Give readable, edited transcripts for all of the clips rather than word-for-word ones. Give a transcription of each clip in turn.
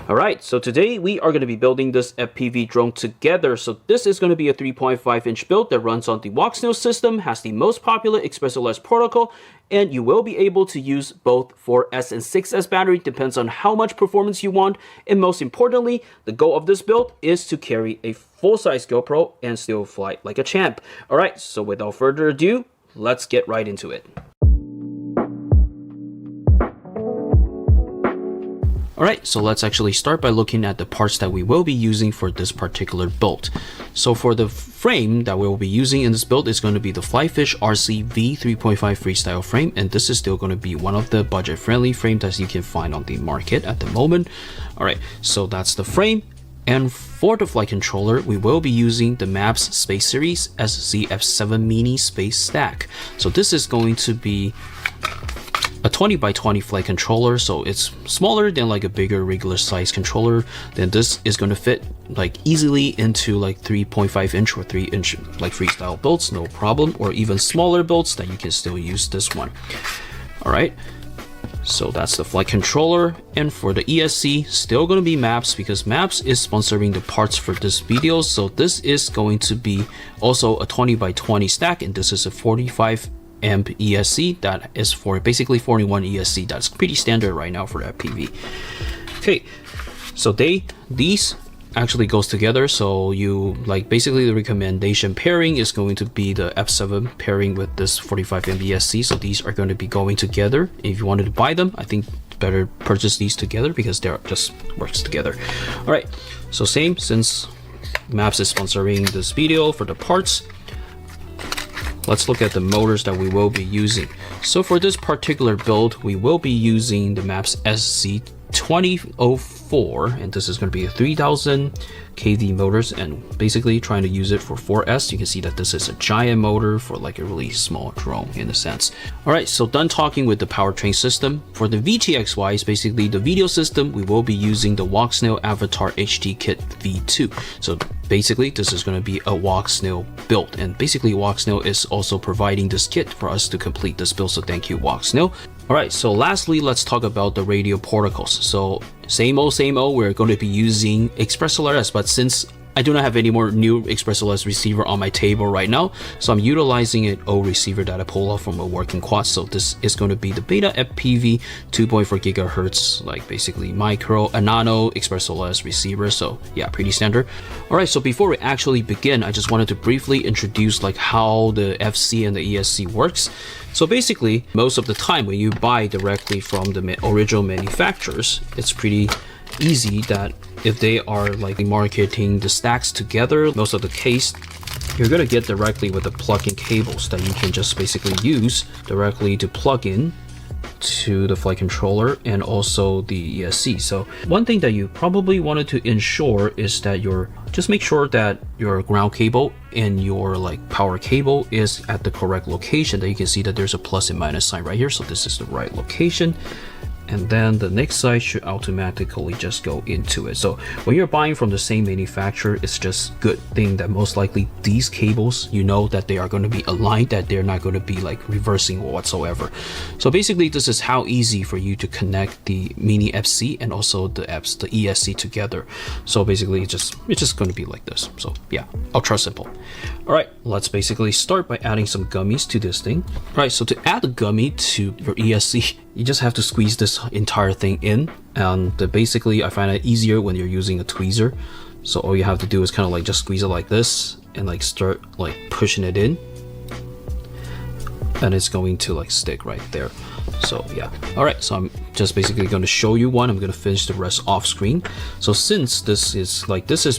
Alright, so today we are going to be building this FPV drone together. So this is going to be a 3.5-inch build that runs on the Walksnail system, has the most popular ExpressLRS protocol, and you will be able to use both 4S and 6S battery, depends on how much performance you want. And most importantly, the goal of this build is to carry a full-size GoPro and still fly like a champ. Alright, so without further ado, let's get right into it. Alright, so let's actually start by looking at the parts that we will be using for this particular build. So for the frame that we'll be using in this build is going to be the Flyfish RC V3.5 freestyle frame, and this is still going to be one of the budget-friendly frames that you can find on the market at the moment. Alright, so that's the frame. And for the flight controller, we will be using the MEPS Space Series SZF7 Mini Space Stack. So this is going to be a 20x20 flight controller, so it's smaller than like a bigger regular size controller. Then this is going to fit like easily into like 3.5-inch or 3-inch like freestyle builds, no problem, or even smaller builds that you can still use this one. All right, so that's the flight controller. And for the ESC, still going to be MEPS, because MEPS is sponsoring the parts for this video. So this is going to be also a 20x20 stack, and this is a 45 amp ESC that is for basically 41 ESC. That's pretty standard right now for FPV. Okay, so these actually goes together. So you like basically the recommendation pairing is going to be the F7 pairing with this 45 amp ESC. So these are going to be going together. If you wanted to buy them, I think better purchase these together because they're just works together. All right, so same, since MEPS is sponsoring this video for the parts, let's look at the motors that we will be using. So for this particular build, we will be using the MEPS SC2004, and this is going to be a 3000 kV motors, and basically trying to use it for 4S. You can see that this is a giant motor for like a really small drone in a sense. All right, so done talking with the powertrain system. For the VTXY is basically the video system. We will be using the Walksnail Avatar HD Kit V2. So basically this is going to be a Walksnail build, and basically Walksnail is also providing this kit for us to complete this build, so thank you Walksnail. Alright, so lastly, let's talk about the radio protocols. So same old, we're going to be using ExpressLRS, but since I do not have any more new ExpressLRS receiver on my table right now, so I'm utilizing an old receiver that I pulled off from a working quad. So this is going to be the BETAFPV 2.4 gigahertz, like basically micro, a nano ExpressLRS receiver. So yeah, pretty standard. All right, so before we actually begin, I just wanted to briefly introduce like how the FC and the ESC works. So basically, most of the time when you buy directly from the original manufacturers, it's pretty easy that if they are like marketing the stacks together, most of the case you're going to get directly with the plug-in cables that you can just basically use directly to plug in to the flight controller and also the ESC. So one thing that you probably wanted to ensure is that just make sure that your ground cable and your like power cable is at the correct location. That you can see that there's a plus and minus sign right here, so this is the right location. And then the next side should automatically just go into it. So when you're buying from the same manufacturer, it's just good thing that most likely these cables, you know that they are going to be aligned, that they're not going to be like reversing whatsoever. So basically this is how easy for you to connect the mini FC and also the ESC together. So basically it's just going to be like this. So yeah, ultra simple. All right, let's basically start by adding some gummies to this thing. All right, so to add the gummy to your ESC, you just have to squeeze this entire thing in, and basically I find it easier when you're using a tweezer. So all you have to do is kind of like just squeeze it like this and like start like pushing it in, and it's going to like stick right there. So yeah, all right, so I'm just basically going to show you one. I'm going to finish the rest off screen. So since this is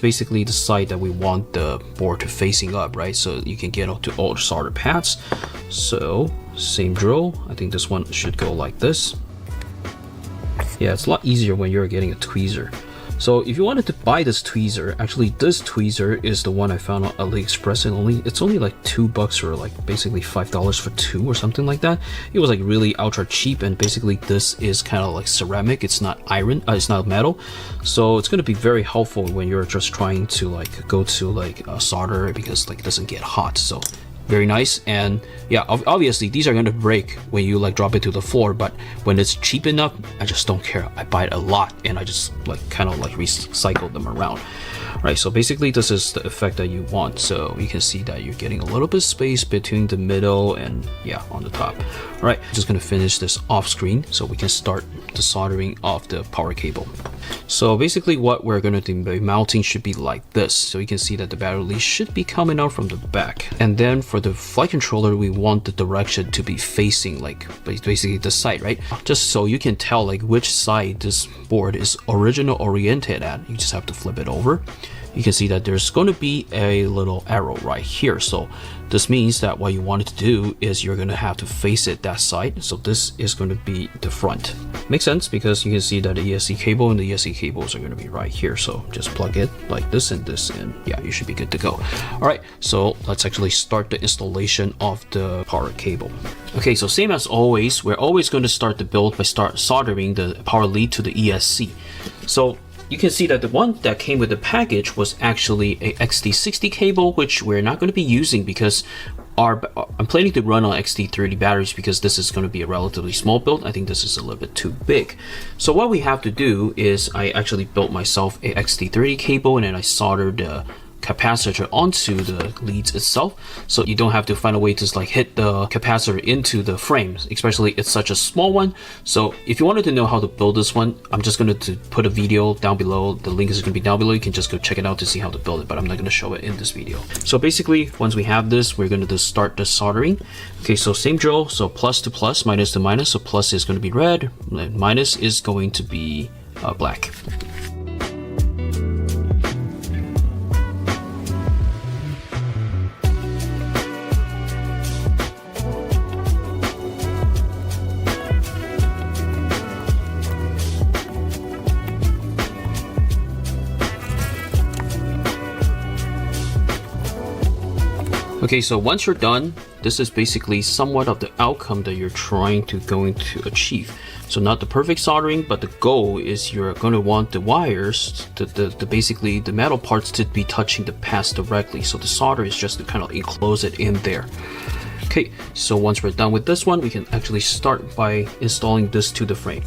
basically the side that we want the board to facing up, right? So you can get to all the solder pads. So same drill, I think this one should go like this. Yeah, it's a lot easier when you're getting a tweezer. So if you wanted to buy this tweezer, actually this tweezer is the one I found on AliExpress, and it's only like $2 or like basically $5 for two or something like that. It was like really ultra cheap, and basically this is kind of like ceramic. It's not iron, it's not metal. So it's going to be very helpful when you're just trying to like go to like solder, because like it doesn't get hot. So very nice. And yeah, obviously these are going to break when you like drop it to the floor, but when it's cheap enough, I just don't care. I buy it a lot and I just like kind of like recycle them around. Right, so basically this is the effect that you want. So you can see that you're getting a little bit of space between the middle and yeah, on the top. All right, I'm just gonna finish this off screen so we can start the soldering of the power cable. So basically what we're gonna be mounting should be like this. So you can see that the battery should be coming out from the back. And then for the flight controller, we want the direction to be facing like basically the side, right? Just so you can tell like which side this board is original oriented at. You just have to flip it over. You can see that there's going to be a little arrow right here. So this means that what you want to do is you're going to have to face it that side. So this is going to be the front. Makes sense because you can see that the ESC cable and the ESC cables are going to be right here. So just plug it like this and this, and yeah, you should be good to go. All right, so let's actually start the installation of the power cable. Okay, so same as always, we're always going to start the build by soldering the power lead to the ESC. So you can see that the one that came with the package was actually a XT60 cable, which we're not going to be using because I'm planning to run on XT30 batteries because this is going to be a relatively small build. I think this is a little bit too big. So what we have to do is I actually built myself a XT30 cable and then I soldered the capacitor onto the leads itself, so you don't have to find a way to like hit the capacitor into the frame, especially it's such a small one. So if you wanted to know how to build this one, I'm just going to put a video down below. The link is going to be down below. You can just go check it out to see how to build it, but I'm not going to show it in this video. So basically once we have this, we're going to just start the soldering. Okay, so same drill. So plus to plus, minus to minus. So plus is going to be red, minus is going to be black. Okay, so once you're done, this is basically somewhat of the outcome that you're going to achieve. So not the perfect soldering, but the goal is you're going to want the wires, basically the metal parts to be touching the pads directly. So the solder is just to kind of enclose it in there. Okay, so once we're done with this one, we can actually start by installing this to the frame.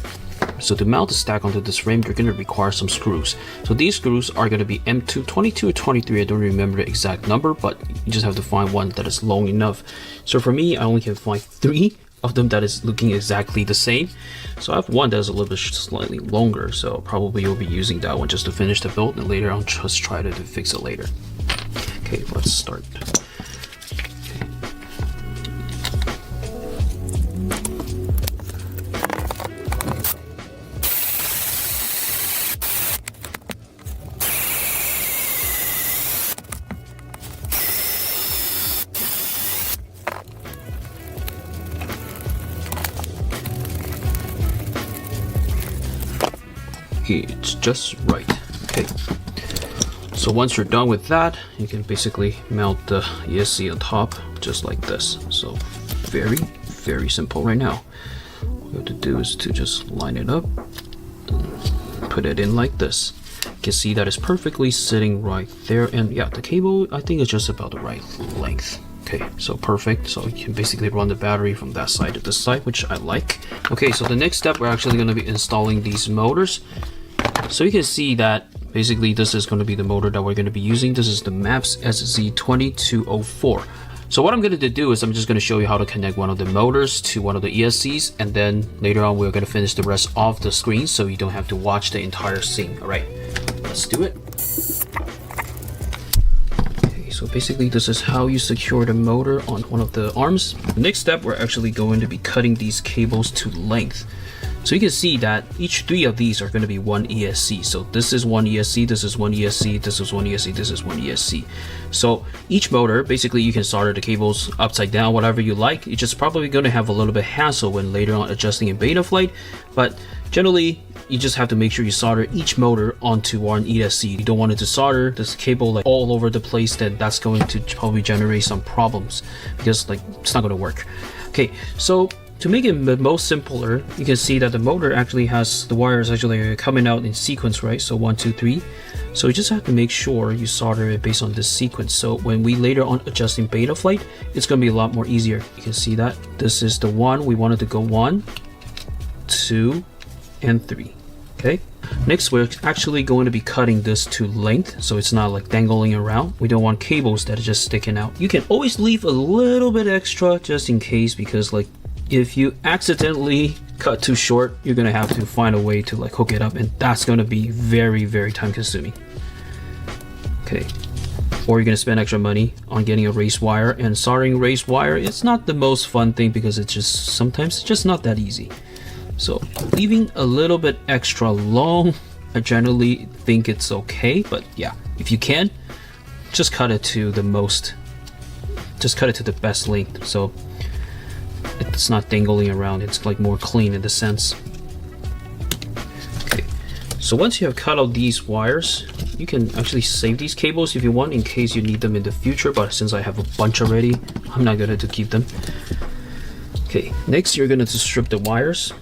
So to mount the stack onto this frame, you're going to require some screws. So these screws are going to be M2, 22 or 23. I don't remember the exact number, but you just have to find one that is long enough. So for me, I only can find 3 of them that is looking exactly the same. So I have one that is a little bit slightly longer. So probably you'll be using that one just to finish the build, and later I'll just try to fix it later. Okay, let's start. Okay, it's just right. Okay, so once you're done with that, you can basically mount the ESC on top just like this. So very, very simple right now. What you have to do is to just line it up, put it in like this. You can see that it's perfectly sitting right there, and yeah, the cable I think is just about the right length. Okay, so perfect. So you can basically run the battery from that side to this side, which I like. Okay, so the next step, we're actually going to be installing these motors. So you can see that basically this is going to be the motor that we're going to be using. This is the MEPS-FPV. So what I'm going to do is I'm just going to show you how to connect one of the motors to one of the ESCs, and then later on we're going to finish the rest of the screen so you don't have to watch the entire scene. All right, let's do it. So basically this is how you secure the motor on one of the arms. The next step, we're actually going to be cutting these cables to length. So you can see that each 3 of these are going to be one ESC. So this is one ESC, this is one ESC, this is one ESC, this is one ESC. So each motor, basically you can solder the cables upside down, whatever you like. You're just probably going to have a little bit hassle when later on adjusting in Betaflight, but generally you just have to make sure you solder each motor onto one ESC. You don't want it to solder this cable like all over the place, then that's going to probably generate some problems because like it's not going to work. Okay, so to make it the most simpler, you can see that the motor actually has the wires actually coming out in sequence, right? So 1, 2, 3. So you just have to make sure you solder it based on this sequence. So when we later on adjusting Betaflight, it's going to be a lot more easier. You can see that this is the one we wanted to go 1, 2, and 3. Okay. Next, we're actually going to be cutting this to length, so it's not like dangling around. We don't want cables that are just sticking out. You can always leave a little bit extra just in case, because like if you accidentally cut too short, you're gonna have to find a way to like hook it up, and that's gonna be very, very time consuming. Okay. Or you're gonna spend extra money on getting a raised wire, and soldering raised wire, it's not the most fun thing because it's just sometimes it's just not that easy. So leaving a little bit extra long, I generally think it's okay, but yeah, if you can, just cut it to the best length, so it's not dangling around. It's like more clean in the sense. Okay, so once you have cut out these wires, you can actually save these cables if you want in case you need them in the future, but since I have a bunch already, I'm not going to keep them. Okay, next you're going to strip the wires.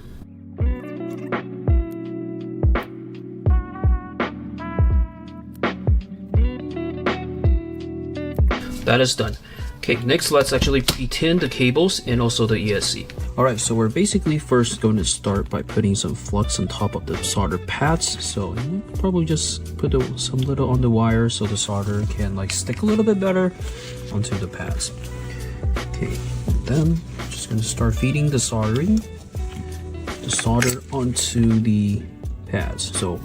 That is done. Okay, next let's actually pre-tin the cables and also the ESC. Alright, so we're basically first going to start by putting some flux on top of the solder pads. So probably just put some little on the wire so the solder can like stick a little bit better onto the pads. Okay, and then just going to start feeding the solder onto the pads. So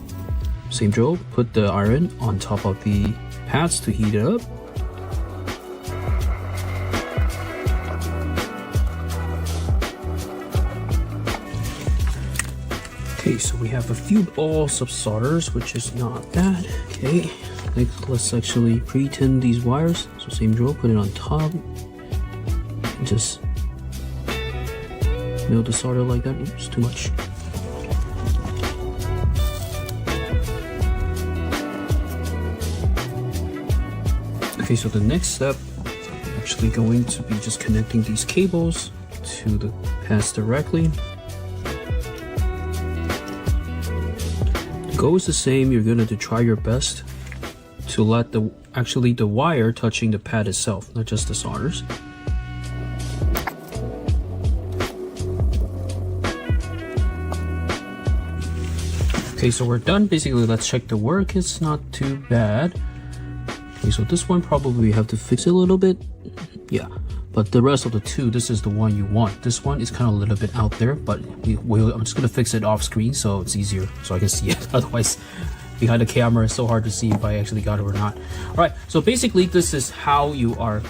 same drill, put the iron on top of the pads to heat it up. Okay, so we have a few balls of solders, which is not bad. Okay, let's actually pre-tin these wires. So same drill, put it on top, and just mill the solder like that. Oops, too much. Okay, so the next step, I'm actually going to be just connecting these cables to the pads directly. Goal is the same. You're going to try your best to let the wire touching the pad itself, not just the solders. Okay, so we're done. Basically, let's check the work. It's not too bad. Okay, so this one probably we have to fix it a little bit. Yeah, but the rest of the two, this is the one you want. This one is kind of a little bit out there, but I'm just gonna fix it off screen so it's easier so I can see it. Otherwise, behind the camera, it's so hard to see if I actually got it or not. All right, so basically this is how you are.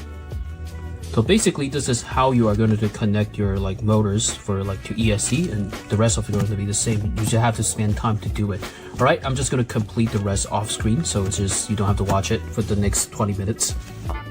Going to connect your like motors for like to ESC, and the rest of it are going to be the same. You just have to spend time to do it. All right, I'm just going to complete the rest off screen, so it's just you don't have to watch it for the next 20 minutes.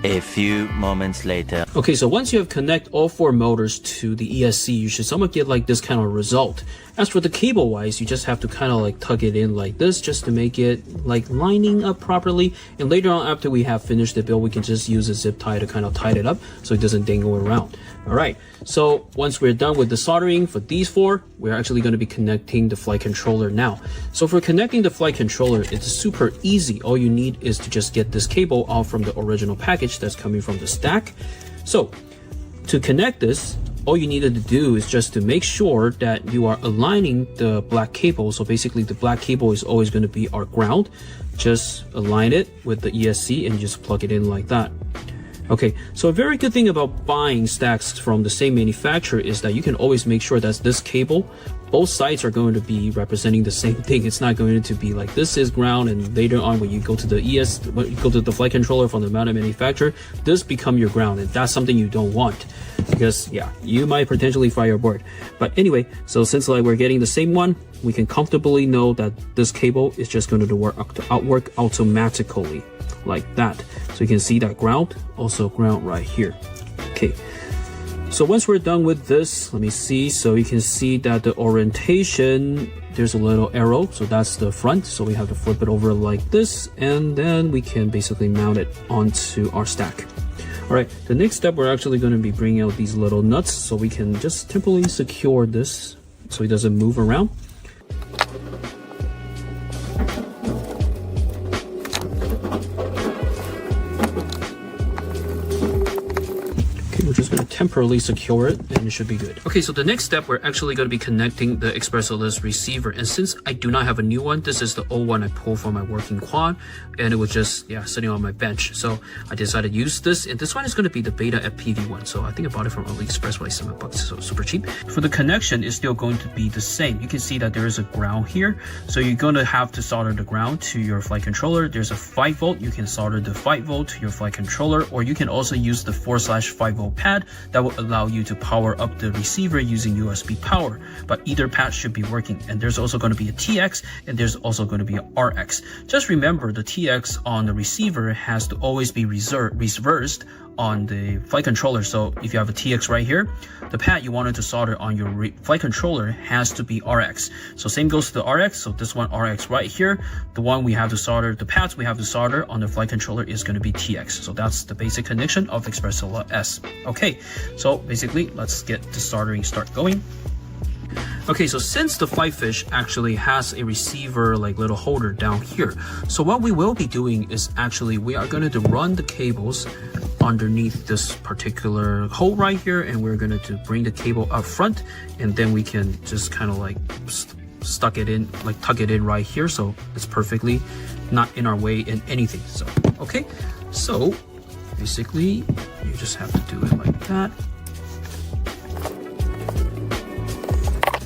A few moments later. Okay, so once you have connect all 4 motors to the ESC, you should somewhat get like this kind of result. As for the cable wise, you just have to kind of like tuck it in like this just to make it like lining up properly. And later on, after we have finished the build, we can just use a zip tie to kind of tie it up so it doesn't dangle around. All right, so once we're done with the soldering for these 4, we're actually going to be connecting the flight controller now. So for connecting the flight controller, it's super easy. All you need is to just get this cable out from the original package that's coming from the stack. So to connect this, all you needed to do is just to make sure that you are aligning the black cable. So basically the black cable is always going to be our ground. Just align it with the ESC and just plug it in like that. Okay, so a very good thing about buying stacks from the same manufacturer is that you can always make sure that this cable, both sides are going to be representing the same thing. It's not going to be like this is ground and later on when you go to the the flight controller from the mounted manufacturer, this become your ground, and that's something you don't want because yeah, you might potentially fry your board. But anyway, so since like we're getting the same one, we can comfortably know that this cable is just going to work automatically like that. So you can see that ground, also ground right here. Okay, so once we're done with this, let me see. So you can see that the orientation, there's a little arrow, so that's the front. So we have to flip it over like this, and then we can basically mount it onto our stack. All right, the next step, we're actually going to be bringing out these little nuts so we can just temporarily secure this so it doesn't move around. temporarily secure it and it should be good. Okay, so the next step, we're actually going to be connecting the ExpressLRS receiver. And since I do not have a new one, this is the old one I pulled from my working quad, and it was just, yeah, sitting on my bench. So I decided to use this, and this one is going to be the BETAFPV one. So I think I bought it from AliExpress for like $7, so super cheap. For the connection, it's still going to be the same. You can see that there is a ground here. So you're going to have to solder the ground to your flight controller. There's a 5 volt. You can solder the 5 volt to your flight controller, or you can also use the 4/5 volt pad that will allow you to power up the receiver using USB power. But either pad should be working. And there's also going to be a TX, and there's also going to be an RX. Just remember, the TX on the receiver has to always be reversed on the flight controller. So if you have a TX right here, the pad you wanted to solder on your flight controller has to be RX. So same goes to the RX. So this one RX right here, the one we have to solder, the pads we have to solder on the flight controller is going to be TX. So that's the basic connection of ExpressLRS. Okay, so basically let's get the soldering start going. Okay, so since the Flight Fish actually has a receiver like little holder down here, so what we will be doing is actually we are going to run the cables underneath this particular hole right here, and we're going to bring the cable up front, and then we can just kind of like tuck it in right here, so it's perfectly not in our way in anything. So okay, so basically you just have to do it like that.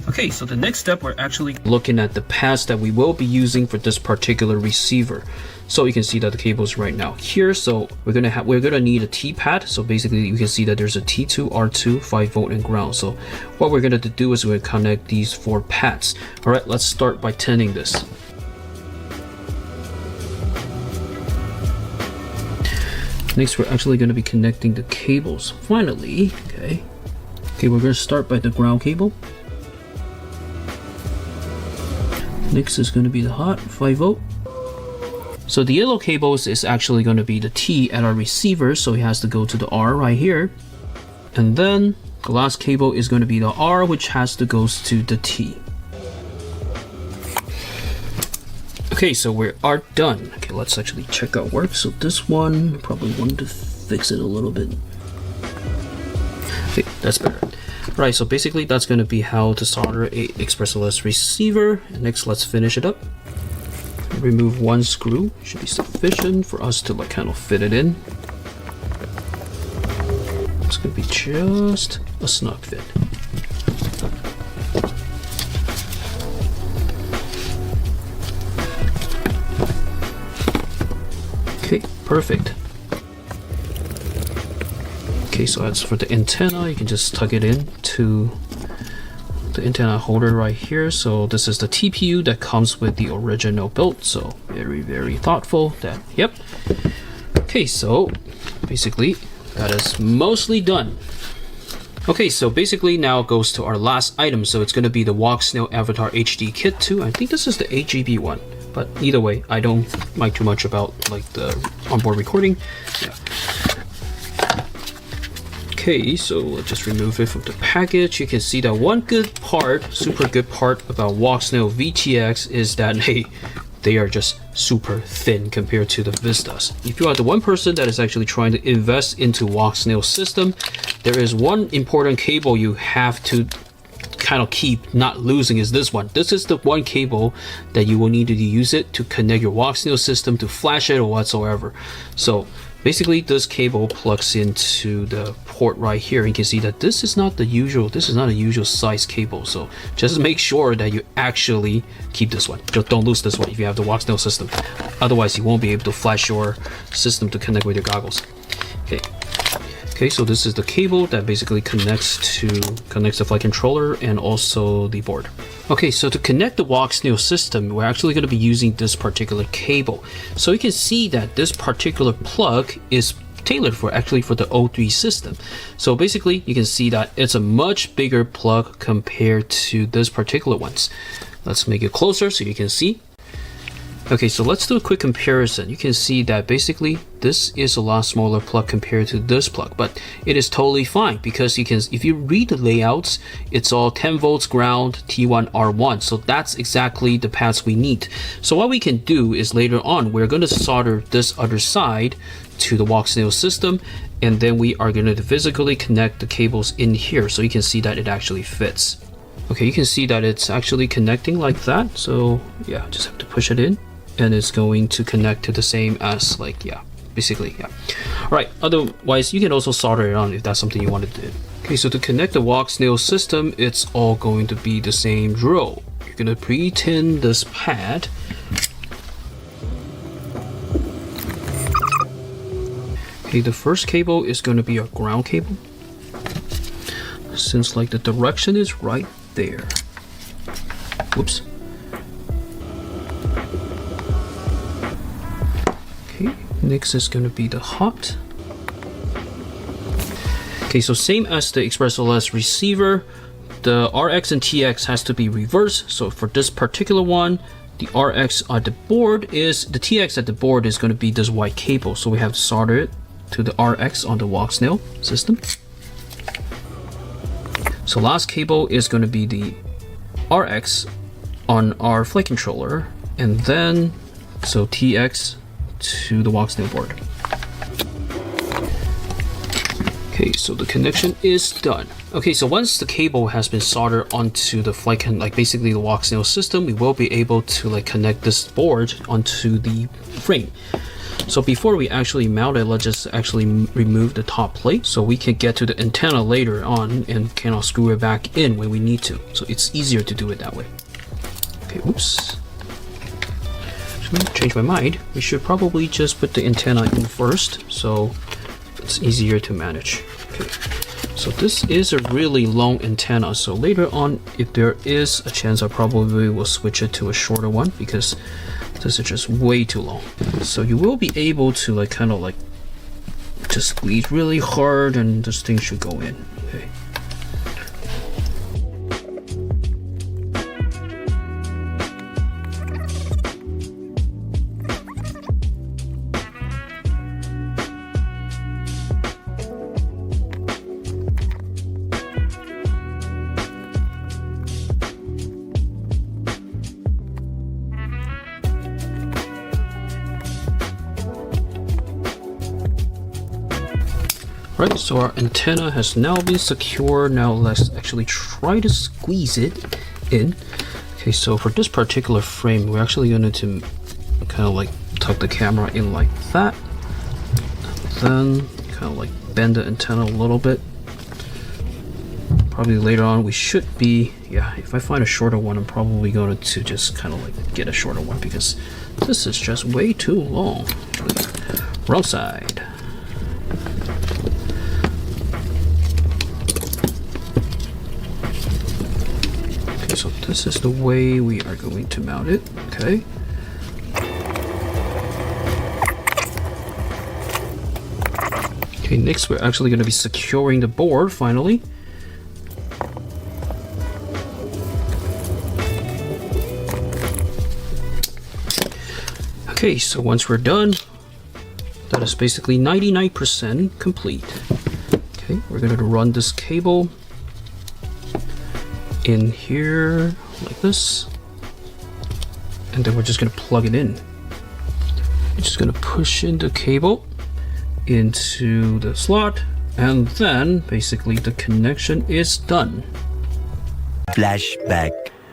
Okay, so the next step, we're actually looking at the pads that we will be using for this particular receiver. So you can see that the cable is right now here. So we're gonna need a T pad. So basically you can see that there's a T2, R2, 5 volt and ground. So what we're gonna do is we're gonna connect these 4 pads. All right, let's start by tinning this. Next, we're actually gonna be connecting the cables. Finally, okay, we're gonna start by the ground cable. Next is going to be the hot 5 volt. So the yellow cables is actually going to be the T at our receiver, so it has to go to the R right here. And then the last cable is going to be the R, which has to go to the T. Okay, so we are done. Okay, let's actually check out work. So this one, probably wanted to fix it a little bit. Okay, that's better. Right, so basically that's going to be how to solder a ExpressLRS receiver. And next, let's finish it up. Remove 1 screw, should be sufficient for us to like kind of fit it in. It's going to be just a snug fit. Okay, perfect. Okay, so as for the antenna, you can just tuck it in to the antenna holder right here. So this is the TPU that comes with the original build. So very, very thoughtful that, yep. Okay, so basically that is mostly done. Okay, so basically now it goes to our last item. So it's going to be the Walksnail Avatar HD Kit 2. I think this is the 8GB one. But either way, I don't like too much about like the onboard recording. Yeah. Okay, so let's just remove it from the package. You can see that one good part, super good part about Walksnail VTX is that they are just super thin compared to the Vistas. If you are the one person that is actually trying to invest into Walksnail system, there is one important cable you have to kind of keep not losing is this one. This is the one cable that you will need to use it to connect your Walksnail system, to flash it or whatsoever. So basically this cable plugs into the port right here. You can see that this is not a usual size cable. So just make sure that you actually keep this one. Just don't lose this one if you have the Walksnail system. Otherwise you won't be able to flash your system to connect with your goggles. Okay, so this is the cable that basically connects the flight controller and also the board. Okay, so to connect the Walksnail system, we're actually going to be using this particular cable. So you can see that this particular plug is tailored for the O3 system. So basically you can see that it's a much bigger plug compared to this particular ones. Let's make it closer so you can see. Okay, so let's do a quick comparison. You can see that basically this is a lot smaller plug compared to this plug, but it is totally fine because you can, if you read the layouts, it's all 10 volts ground T1 R1. So that's exactly the paths we need. So what we can do is later on, we're going to solder this other side to the Walksnail system, and then we are going to physically connect the cables in here so you can see that it actually fits. Okay, you can see that it's actually connecting like that. So yeah, just have to push it in. And it's going to connect to the same as, like, yeah, basically, yeah. All right, otherwise you can also solder it on if that's something you want to do. Okay, so to connect the Walksnail system, it's all going to be the same drill. You're gonna pre-tin this pad. Okay, the first cable is going to be a ground cable, since like the direction is right there. Whoops. Next is going to be the hot. Okay, so same as the ExpressLRS receiver, the RX and TX has to be reversed. So for this particular one, the RX at the board is, the TX at the board is going to be this white cable. So we have to solder it to the RX on the Walksnail system. So last cable is going to be the RX on our flight controller, and then so TX to the Walksnail board. Okay, so the connection is done. Okay, so once the cable has been soldered onto the flight, like basically the Walksnail system, we will be able to like connect this board onto the frame. So before we actually mount it, let's just actually remove the top plate so we can get to the antenna later on and cannot screw it back in when we need to. So it's easier to do it that way. Okay, oops. Change my mind. We should probably just put the antenna in first so it's easier to manage. Okay, so this is a really long antenna, so later on if there is a chance I probably will switch it to a shorter one because this is just way too long. So you will be able to like kind of like just squeeze really hard and this thing should go in. Okay. Right, so our antenna has now been secured. Now let's actually try to squeeze it in. Okay, so for this particular frame, we're actually going to kind of like tuck the camera in like that. Then kind of like bend the antenna a little bit. Probably later on we should be, yeah, if I find a shorter one, I'm probably going to just kind of like get a shorter one because this is just way too long. Wrong side. So this is the way we are going to mount it, okay? Okay, next we're actually going to be securing the board finally. Okay, so once we're done, that is basically 99% complete. Okay, we're going to run this cable in here like this, and then we're just going to plug it in. We're just going to push in the cable into the slot, and then basically the connection is done. Flashback.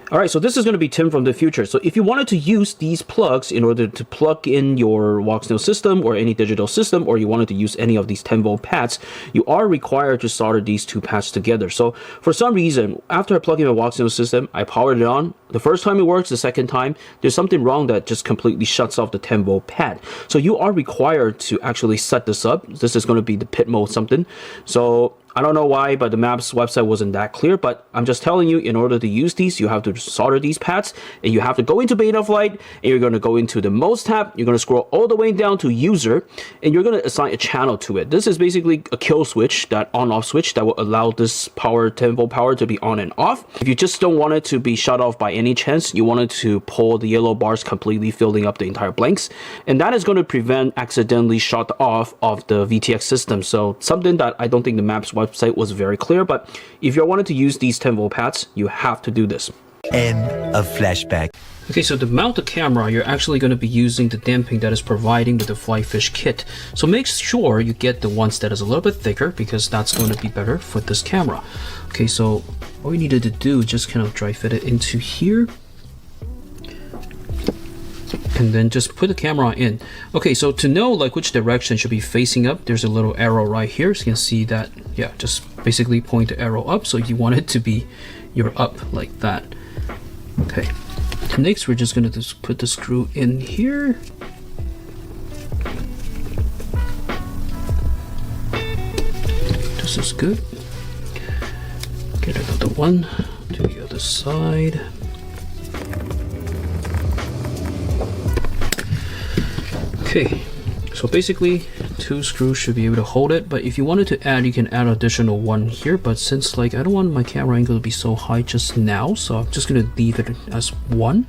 All right, so this is going to be Tim from the future. So if you wanted to use these plugs in order to plug in your Walksnail system or any digital system, or you wanted to use any of these 10-volt pads, you are required to solder these two pads together. So for some reason, after I plug in my Walksnail system, I powered it on. The first time it works, the second time, there's something wrong that just completely shuts off the 10-volt pad. So you are required to actually set this up. This is going to be the pit mode something. So I don't know why, but the MAPS website wasn't that clear, but I'm just telling you, in order to use these, you have to solder these pads, and you have to go into Betaflight, and you're going to go into the Modes tab, you're going to scroll all the way down to User, and you're going to assign a channel to it. This is basically a kill switch, that on-off switch that will allow this power, 10-volt power, to be on and off. If you just don't want it to be shut off by any chance you wanted to pull the yellow bars completely filling up the entire blanks, and that is going to prevent accidentally shut off of the VTX system. So something that I don't think the MAPS website was very clear, but if you wanted to use these 10-volt pads, you have to do this. End of flashback. Okay, so to mount the camera, you're actually going to be using the damping that is providing with the Flyfish kit. So make sure you get the ones that is a little bit thicker, because that's going to be better for this camera. Okay, so all you needed to do is just kind of dry fit it into here. And then just put the camera in. Okay, so to know like which direction should be facing up, there's a little arrow right here. So you can see that, yeah, just basically point the arrow up. So you want it to be, you're up like that. Okay. Next, we're just going to just put the screw in here. This is good. Get another one to the other side. Okay, so basically 2 screws should be able to hold it, but if you wanted to add, you can add additional one here, but since like I don't want my camera angle to be so high just now, so I'm just going to leave it as 1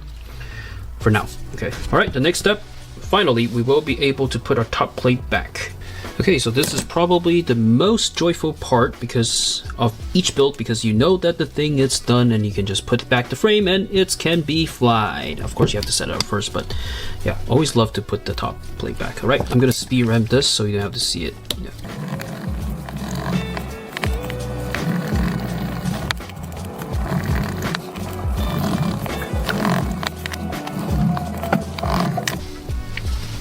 for now. Okay, all right, the next step, finally we will be able to put our top plate back. Okay, so this is probably the most joyful part because of each build, because you know that the thing is done and you can just put back the frame and it can be flied. Of course you have to set it up first, but yeah, always love to put the top plate back. All right, I'm gonna speed ramp this so you don't have to see it. Yeah.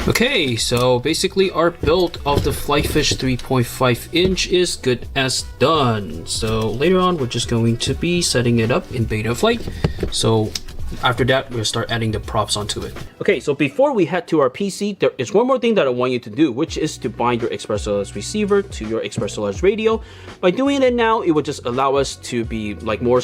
Okay, so basically our build of the Flyfish 3.5 inch is good as done. So later on, we're just going to be setting it up in Betaflight. So after that, we'll start adding the props onto it. Okay, so before we head to our PC, there is one more thing that I want you to do, which is to bind your ExpressLRS receiver to your ExpressLRS radio. By doing it now, it would just allow us to be like more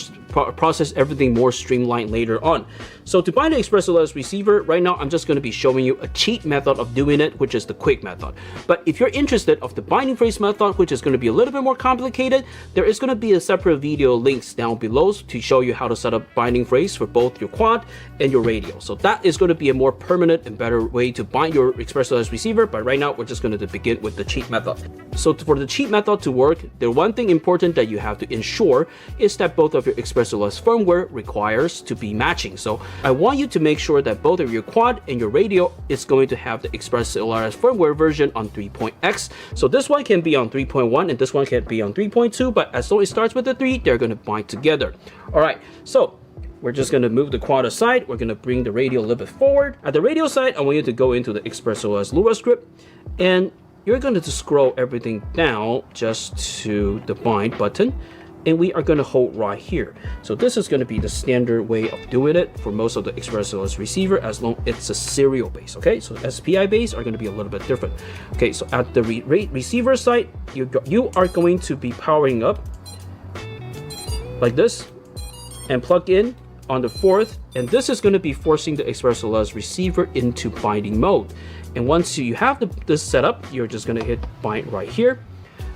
process everything more streamlined later on. So to bind the ExpressLRS receiver, right now I'm just going to be showing you a cheat method of doing it, which is the quick method. But if you're interested of the binding phrase method, which is going to be a little bit more complicated, there is going to be a separate video links down below to show you how to set up binding phrase for both your quad and your radio. So that is going to be a more permanent and better way to bind your ExpressLRS receiver. But right now we're just going to begin with the cheat method. So for the cheat method to work, the one thing important that you have to ensure is that both of your ExpressLRS firmware requires to be matching. So I want you to make sure that both of your quad and your radio is going to have the ExpressLRS firmware version on 3.x. So this one can be on 3.1 and this one can be on 3.2, but as long as it starts with the 3, they're going to bind together. All right, so we're just going to move the quad aside. We're going to bring the radio a little bit forward. At the radio side, I want you to go into the ExpressLRS Lua script, and you're going to just scroll everything down just to the bind button, and we are going to hold right here. So this is going to be the standard way of doing it for most of the ExpressLRS receiver, as long as it's a serial base. Okay, so SPI base are going to be a little bit different. Okay, so at the receiver side, you are going to be powering up like this and plug in on the 4th, and this is going to be forcing the ExpressLRS receiver into binding mode. And once you have this set up, you're just going to hit bind right here,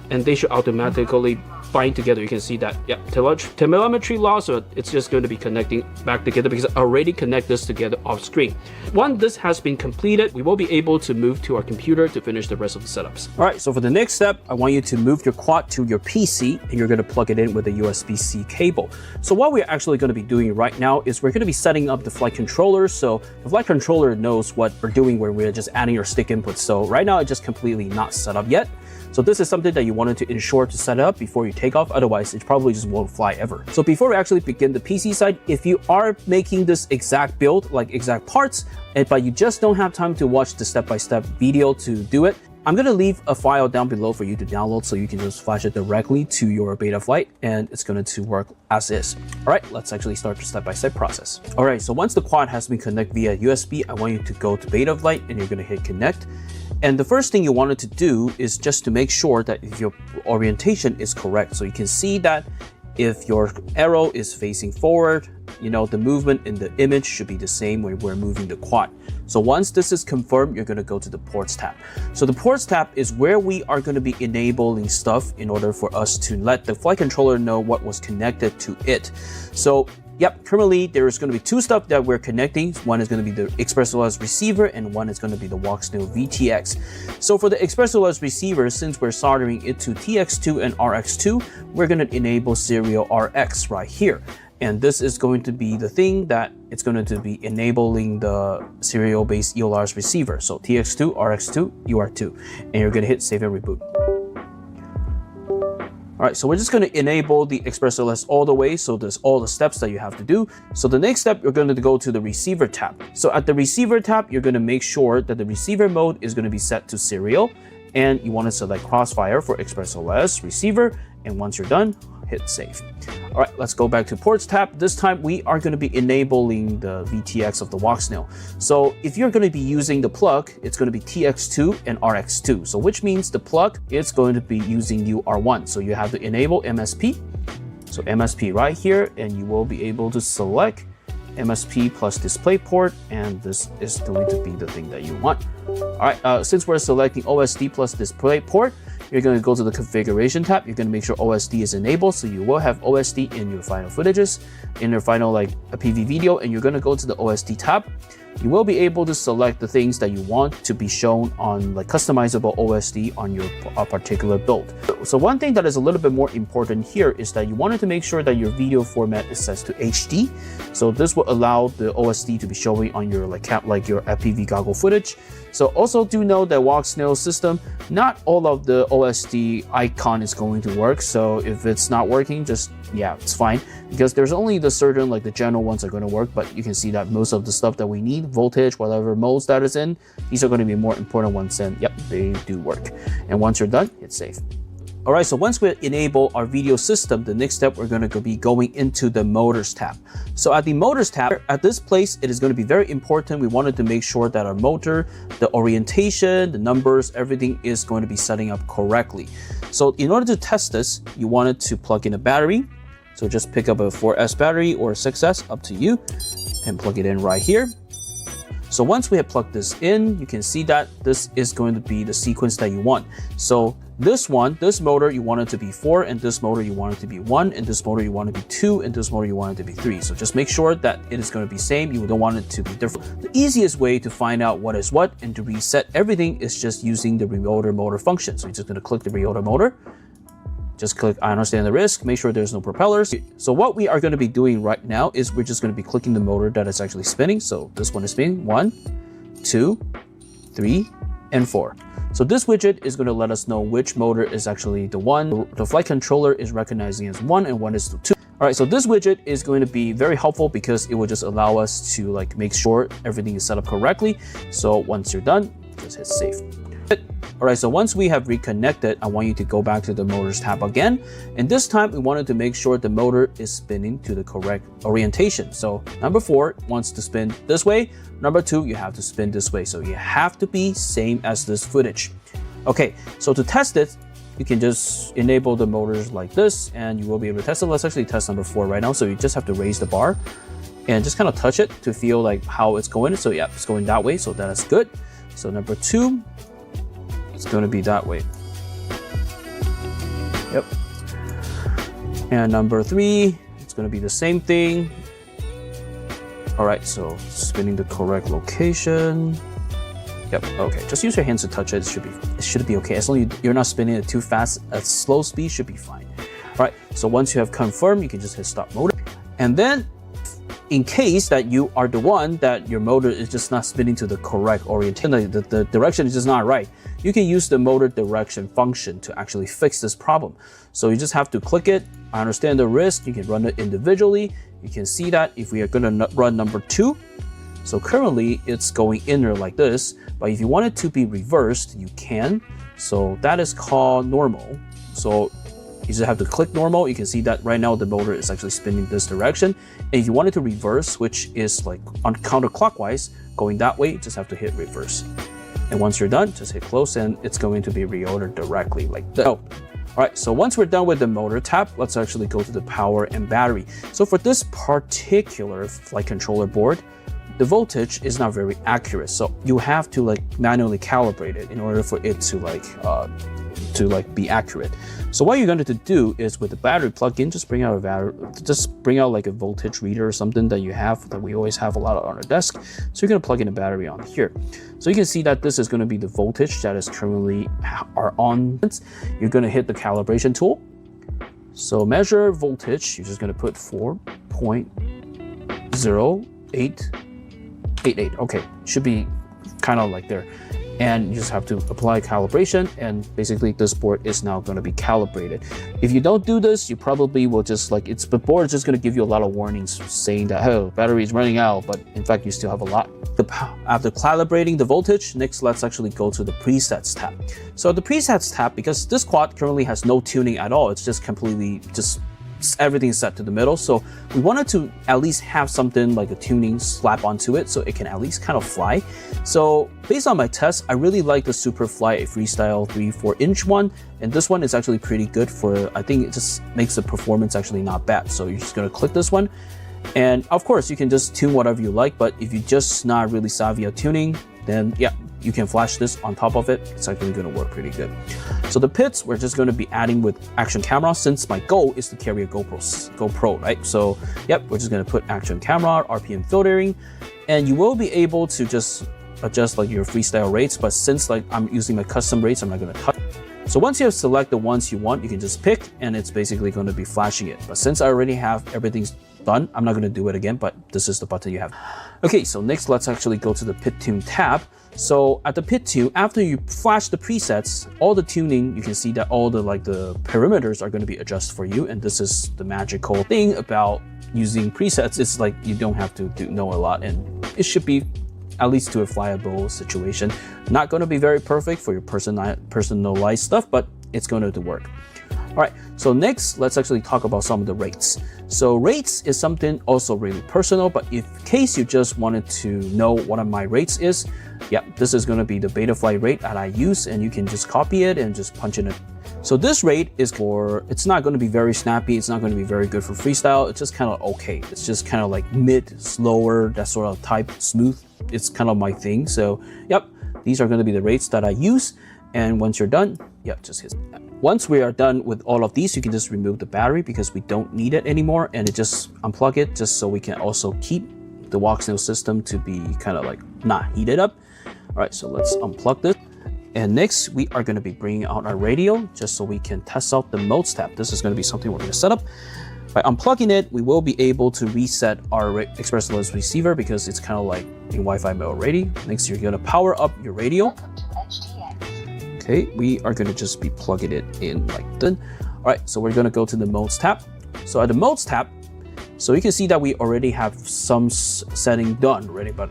and they should automatically bind together. You can see that, yeah, telemetry loss, so it's just going to be connecting back together because I already connect this together off screen. Once this has been completed, we will be able to move to our computer to finish the rest of the setups. All right, so for the next step, I want you to move your quad to your PC, and you're going to plug it in with a USB-C cable. So what we're actually going to be doing right now is we're going to be setting up the flight controller. So the flight controller knows what we're doing when we're just adding our stick inputs. So right now it's just completely not set up yet. So this is something that you wanted to ensure to set up before you take off, otherwise it probably just won't fly ever. So before we actually begin the PC side, if you are making this exact build, like exact parts, but you just don't have time to watch the step-by-step video to do it, I'm going to leave a file down below for you to download so you can just flash it directly to your Betaflight, and it's going to work as is. All right, let's actually start the step-by-step process. All right, so once the quad has been connected via USB, I want you to go to Betaflight and you're going to hit connect. And the first thing you wanted to do is just to make sure that your orientation is correct. So you can see that if your arrow is facing forward, you know, the movement in the image should be the same when we're moving the quad. So once this is confirmed, you're going to go to the ports tab. So the ports tab is where we are going to be enabling stuff in order for us to let the flight controller know what was connected to it. So Yep, currently there's going to be two stuff that we're connecting. One is going to be the ExpressLRS receiver and one is going to be the Walksnail VTX. So for the ExpressLRS receiver, since we're soldering it to TX2 and RX2, we're going to enable serial RX right here. And this is going to be the thing that it's going to be enabling the serial-based ELRS receiver. So TX2, RX2, UR2, and you're going to hit save and reboot. All right, so we're just going to enable the ExpressLRS all the way. So there's all the steps that you have to do. So the next step, you're going to go to the receiver tab. So at the receiver tab, you're going to make sure that the receiver mode is going to be set to serial. And you want to select crossfire for ExpressLRS receiver. And once you're done, hit save. All right, let's go back to ports tab. This time we are going to be enabling the VTX of the Walksnail. So if you're going to be using the plug, it's going to be TX2 and RX2. So which means the plug is going to be using UR1. So you have to enable MSP. So MSP right here, and you will be able to select MSP plus display port, and this is going to be the thing that you want. All right, since we're selecting OSD plus display port, you're going to go to the configuration tab. You're going to make sure OSD is enabled, so you will have OSD in your final footages, in your final like a PV video, and you're going to go to the OSD tab. You will be able to select the things that you want to be shown on like customizable OSD on your particular build. So one thing that is a little bit more important here is that you wanted to make sure that your video format is set to HD. So this will allow the OSD to be showing on your like your FPV goggle footage. So also do know that Walksnail system, not all of the OSD icon is going to work. So if it's not working, just yeah, it's fine, because there's only the certain like the general ones are going to work, but you can see that most of the stuff that we need, voltage, whatever modes that is in, these are going to be more important ones, and yep, they do work. And once you're done, hit save. All right, so once we enable our video system, the next step we're going to be going into the motors tab. So at the motors tab, at this place, it is going to be very important. We wanted to make sure that our motor, the orientation, the numbers, everything is going to be setting up correctly. So in order to test this, you wanted to plug in a battery. So just pick up a 4S battery or a 6S, up to you, and plug it in right here. So once we have plugged this in, you can see that this is going to be the sequence that you want. So this motor you want it to be 4, and this motor you want it to be 1, and this motor you want it to be 2, and this motor you want it to be 3. So just make sure that it is going to be same. You don't want it to be different. The easiest way to find out what is what and to reset everything is just using the reorder motor function. So you're just going to click the reorder motor. Just click I understand the risk, make sure there's no propellers. So what we are going to be doing right now is we're just going to be clicking the motor that is actually spinning. So this one is spinning, 1, 2, 3, and 4. So this widget is going to let us know which motor is actually the one. The flight controller is recognizing as 1 and 1 is 2. All right, so this widget is going to be very helpful because it will just allow us to like make sure everything is set up correctly. So once you're done, just hit save. All right, so once we have reconnected, I want you to go back to the motors tab again. And this time we wanted to make sure the motor is spinning to the correct orientation. So number 4 wants to spin this way. Number 2, you have to spin this way. So you have to be same as this footage. Okay, so to test it, you can just enable the motors like this and you will be able to test it. Let's actually test number 4 right now. So you just have to raise the bar and just kind of touch it to feel like how it's going. So yeah, it's going that way. So that is good. So number 2, it's going to be that way. Yep. And number 3, it's going to be the same thing. All right, so spinning the correct location. Yep. Okay. Just use your hands to touch it. It should be okay. As long as you're not spinning it too fast, at slow speed should be fine. All right. So once you have confirmed, you can just hit stop motor, and then in case that you are the one that your motor is just not spinning to the correct orientation, the direction is just not right, you can use the motor direction function to actually fix this problem. So you just have to click it. I understand the risk. You can run it individually. You can see that if we are going to run number 2, so currently it's going in there like this, but if you want it to be reversed, you can. So that is called normal. So you just have to click normal. You can see that right now the motor is actually spinning this direction. And if you want it to reverse, which is like on counterclockwise, going that way, you just have to hit reverse. And once you're done, just hit close and it's going to be reordered directly like that. Oh. All right, so once we're done with the motor tab, let's actually go to the power and battery. So for this particular flight controller board, the voltage is not very accurate. So you have to like manually calibrate it in order for it to like to like be accurate. So what you're going to do is with the battery plug-in, just bring out like a voltage reader or something that you have, that we always have a lot on our desk. So you're going to plug in a battery on here. So you can see that this is going to be the voltage that is currently on. You're going to hit the calibration tool. So measure voltage, you're just going to put 4.0888. Okay, should be kind of like there. And you just have to apply calibration, and basically this board is now going to be calibrated. If you don't do this, you probably will just like, the board is just going to give you a lot of warnings saying that, oh, battery is running out, but in fact you still have a lot. After calibrating the voltage, next let's actually go to the presets tab. So the presets tab, because this quad currently has no tuning at all, it's just completely everything set to the middle. So we wanted to at least have something like a tuning slap onto it so it can at least kind of fly. So based on my test, I really like the Superfly Freestyle 3/4-inch one, and this one is actually pretty good for, I think it just makes the performance actually not bad. So you're just going to click this one, and of course you can just tune whatever you like, but if you're just not really savvy at tuning, then yeah, you can flash this on top of it. It's actually going to work pretty good. So the pits, we're just going to be adding with action camera, since my goal is to carry a GoPro, right? So yep, we're just going to put action camera, RPM filtering, and you will be able to just adjust like your freestyle rates, but since like I'm using my custom rates, I'm not going to touch. So once you have select the ones you want, you can just pick, and it's basically going to be flashing it. But since I already have everything done, I'm not going to do it again, but this is the button you have. Okay, so next let's actually go to the pit tune tab. So at the pit tune, after you flash the presets, all the tuning, you can see that all the perimeters are going to be adjusted for you. And this is the magical thing about using presets. It's like you don't have to know a lot, and it should be at least to a flyable situation. Not going to be very perfect for your personalized stuff, but it's going to work. All right, so next, let's actually talk about some of the rates. So rates is something also really personal, but in case you just wanted to know what my rates is, yeah, this is going to be the Betaflight rate that I use, and you can just copy it and just punch in it. So this rate is it's not going to be very snappy, it's not going to be very good for freestyle, it's just kind of okay. It's just kind of like mid, slower, that sort of type, smooth. It's kind of my thing. So yep, these are going to be the rates that I use. And once you're done, yep, just hit. Once we are done with all of these, you can just remove the battery because we don't need it anymore, and just unplug it just so we can also keep the Walksnail system to be kind of like not heated up. All right, so let's unplug this. And next, we are going to be bringing out our radio just so we can test out the modes tab. This is going to be something we're going to set up. By unplugging it, we will be able to reset our ExpressLRS receiver because it's kind of like in Wi-Fi mode already. Next, you're going to power up your radio. Okay, we are going to just be plugging it in like that. All right, so we're going to go to the modes tab. So at the modes tab, so you can see that we already have some setting done already, but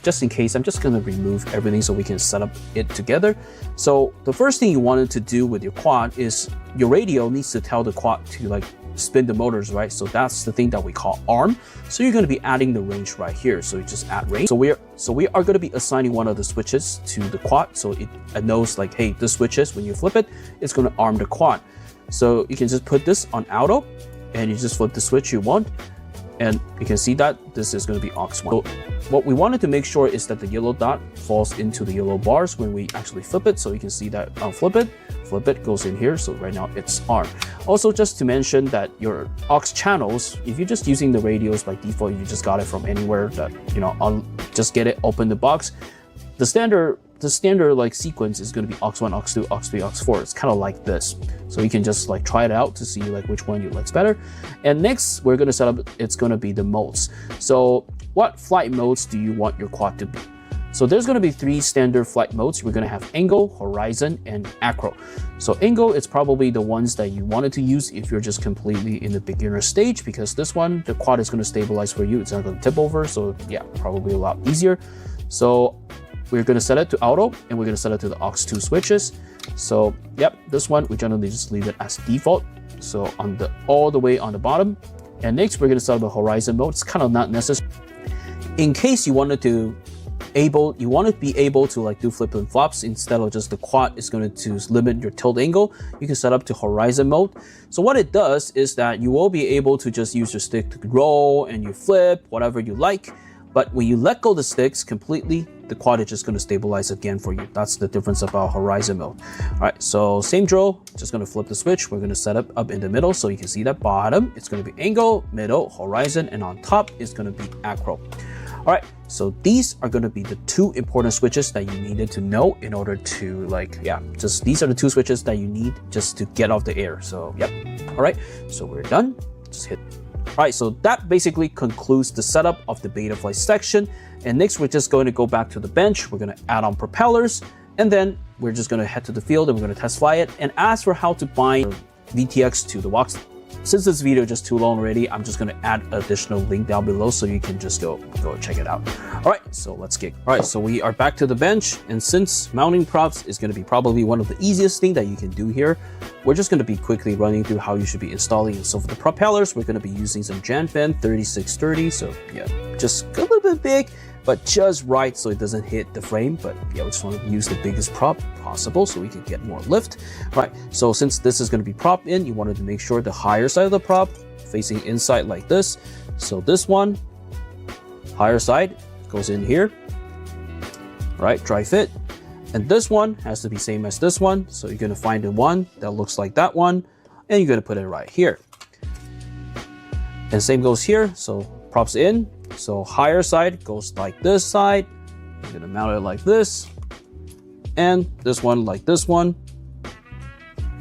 just in case, I'm just going to remove everything so we can set up it together. So the first thing you wanted to do with your quad is your radio needs to tell the quad to like spin the motors, right? So that's the thing that we call arm. So you're going to be adding the range right here. So you just add range. So we are going to be assigning one of the switches to the quad. So it knows like, hey, this switches, when you flip it, it's going to arm the quad. So you can just put this on auto and you just flip the switch you want. And you can see that this is going to be aux 1. So what we wanted to make sure is that the yellow dot falls into the yellow bars when we actually flip it. So you can see that I'll flip it, goes in here. So right now it's arm. Also, just to mention that your aux channels, if you're just using the radios by default, you just got it from anywhere that, you know, just get it, open the box. The standard like sequence is going to be aux 1, aux 2, aux 3, aux 4. It's kind of like this. So you can just like try it out to see like which one you likes better. And next we're going to set up, it's going to be the modes. So what flight modes do you want your quad to be? So there's going to be 3 standard flight modes. We're going to have angle, horizon, and acro. So angle is probably the ones that you wanted to use if you're just completely in the beginner stage, because this one, the quad is going to stabilize for you. It's not going to tip over. So yeah, probably a lot easier. So we're going to set it to auto, and we're going to set it to the aux 2 switches. So yep, this one we generally just leave it as default. So on the all the way on the bottom. And next we're going to set up the horizon mode. It's kind of not necessary. In case you wanted to be able to like do flip and flops instead of just the quad is going to limit your tilt angle, you can set up to horizon mode. So what it does is that you will be able to just use your stick to roll and you flip whatever you like. But when you let go the sticks completely, the quad is just going to stabilize again for you. That's the difference about horizon mode. All right, so same drill, just going to flip the switch. We're going to set up in the middle, so you can see that bottom, it's going to be angle, middle, horizon, and on top is going to be acro. All right, so these are going to be the two important switches that you needed to know in order to these are the two switches that you need just to get off the air. So yep. All right, so we're done. Just hit. All right, so that basically concludes the setup of the Betaflight section. And next, we're just going to go back to the bench. We're going to add on propellers, and then we're just going to head to the field and we're going to test fly it. And as for how to bind VTX to the Walksnail, since this video is just too long already, I'm just going to add additional link down below so you can just go check it out. All right, so let's get. All right, so we are back to the bench, and since mounting props is going to be probably one of the easiest things that you can do here, we're just going to be quickly running through how you should be installing it. So for the propellers, we're going to be using some Janfen 3630. So yeah, just a little bit big, but just right so it doesn't hit the frame. But yeah, we just want to use the biggest prop possible so we can get more lift. All right, so since this is going to be propped in, you wanted to make sure the higher side of the prop facing inside like this. So this one, higher side, goes in here. All right, dry fit. And this one has to be same as this one. So you're going to find the one that looks like that one, and you're going to put it right here. And same goes here. So props in. So higher side goes like this side. You're going to mount it like this. And this one like this one.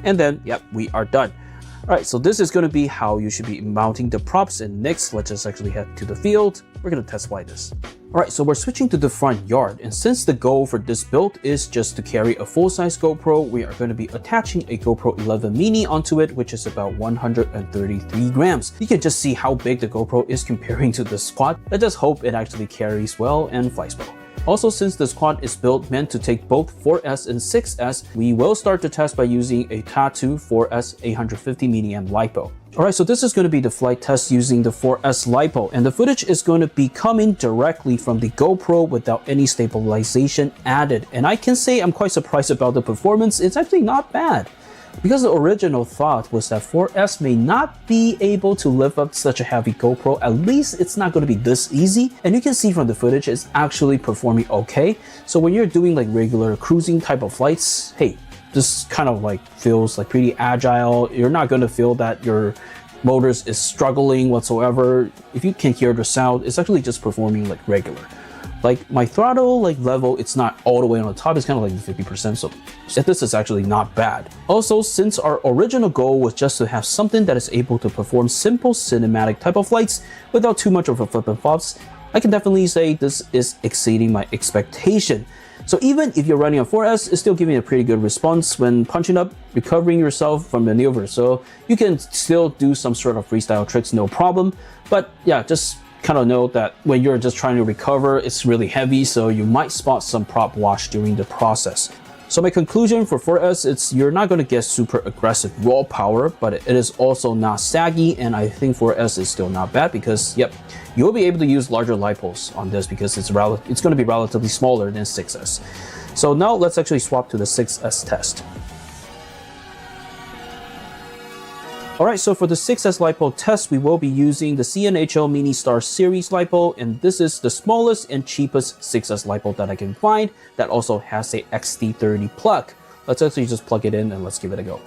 And then, yep, we are done. All right, so this is going to be how you should be mounting the props. And next, let's just actually head to the field. We're going to test fly this. All right, so we're switching to the front yard. And since the goal for this build is just to carry a full-size GoPro, we are going to be attaching a GoPro 11 mini onto it, which is about 133 grams. You can just see how big the GoPro is comparing to the squad. Let's just hope it actually carries well and flies well. Also, since this quad is built meant to take both 4S and 6S, we will start the test by using a Tattoo 4S 850 mAh LiPo. Alright, so this is going to be the flight test using the 4S LiPo, and the footage is going to be coming directly from the GoPro without any stabilization added. And I can say I'm quite surprised about the performance. It's actually not bad. Because the original thought was that 4S may not be able to lift up such a heavy GoPro, at least it's not going to be this easy. And you can see from the footage, it's actually performing okay. So when you're doing like regular cruising type of flights, hey, this kind of like feels like pretty agile. You're not going to feel that your motors is struggling whatsoever. If you can hear the sound, it's actually just performing like regular. Like my throttle level, it's not all the way on the top, it's kind of like 50%, so this is actually not bad. Also, since our original goal was just to have something that is able to perform simple cinematic type of flights without too much of a flip and flops, I can definitely say this is exceeding my expectation. So even if you're running on 4S, it's still giving a pretty good response when punching up, recovering yourself from maneuver. So you can still do some sort of freestyle tricks, no problem. But yeah, just kind of know that when you're just trying to recover, it's really heavy, so you might spot some prop wash during the process. So my conclusion for 4S, it's you're not going to get super aggressive raw power, but it is also not saggy, and I think 4S is still not bad because, yep, you'll be able to use larger lipos on this because it's going to be relatively smaller than 6S. So now let's actually swap to the 6S test. Alright, so for the 6S LiPo test, we will be using the CNHL Mini Star Series LiPo, and this is the smallest and cheapest 6S LiPo that I can find that also has a XT30 plug. Let's actually just plug it in and let's give it a go.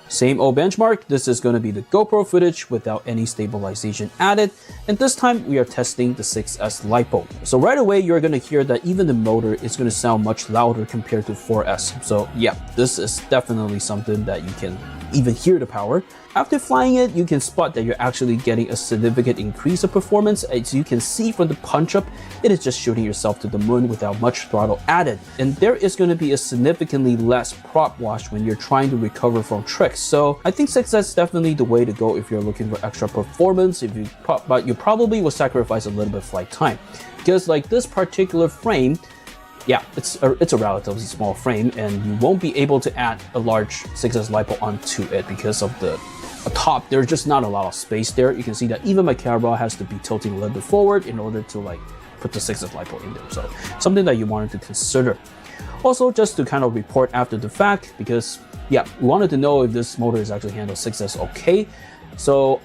Same old benchmark, this is going to be the GoPro footage without any stabilization added, and this time we are testing the 6S LiPo. So right away you're going to hear that even the motor is going to sound much louder compared to 4S. So yeah, this is definitely something that you can even hear the power. After flying it, you can spot that you're actually getting a significant increase of performance. As you can see from the punch up, it is just shooting yourself to the moon without much throttle added. And there is going to be a significantly less prop wash when you're trying to recover from tricks. So I think 6S is definitely the way to go if you're looking for extra performance, but you probably will sacrifice a little bit of flight time. Because like this particular frame, yeah, it's a relatively small frame, and you won't be able to add a large 6S LiPo onto it because of the top. There's just not a lot of space there. You can see that even my camera has to be tilting a little bit forward in order to like put the 6S LiPo in there. So something that you wanted to consider. Also, just to kind of report after the fact, because yeah, we wanted to know if this motor is actually handle 6S okay. So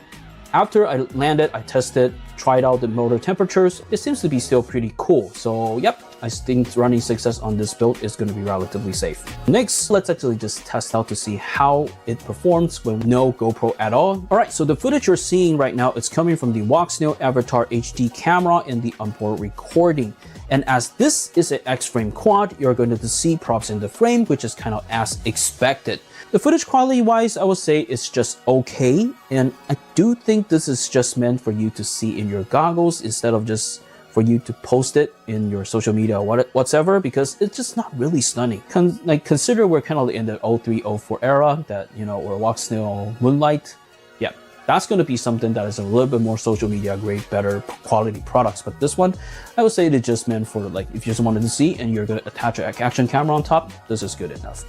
After I landed, I tested, tried out the motor temperatures. It seems to be still pretty cool. So yep, I think running success on this build is going to be relatively safe. Next, let's actually just test out to see how it performs with no GoPro at all. All right, so the footage you're seeing right now is coming from the Walksnail Avatar HD camera and the onboard recording. And as this is an X-frame quad, you're going to see props in the frame, which is kind of as expected. The footage quality wise, I would say it's just okay. And I do think this is just meant for you to see in your goggles instead of just for you to post it in your social media or whatever, because it's just not really stunning. Consider we're kind of in the 03, 04 era that, you know, or Walksnail Moonlight. Yeah, that's going to be something that is a little bit more social media grade, better quality products. But this one, I would say it's just meant for like, if you just wanted to see and you're going to attach an action camera on top, this is good enough.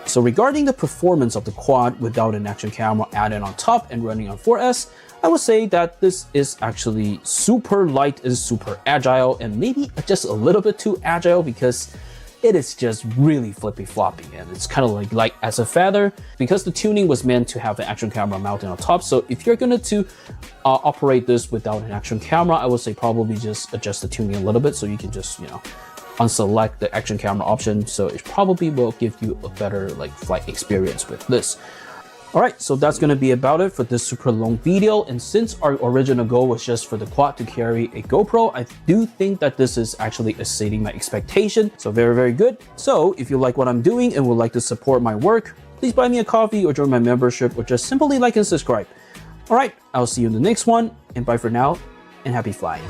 So regarding the performance of the quad without an action camera added on top and running on 4S, I would say that this is actually super light and super agile, and maybe just a little bit too agile because it is just really flippy floppy, and it's kind of like light as a feather because the tuning was meant to have an action camera mounted on top. So if you're going to operate this without an action camera, I would say probably just adjust the tuning a little bit so you can just, you know, unselect the action camera option. So it probably will give you a better like flight experience with this. All right, so that's going to be about it for this super long video. And since our original goal was just for the quad to carry a GoPro, I do think that this is actually exceeding my expectation. So very, very good. So if you like what I'm doing and would like to support my work, please buy me a coffee or join my membership or just simply like and subscribe. All right, I'll see you in the next one, and bye for now and happy flying.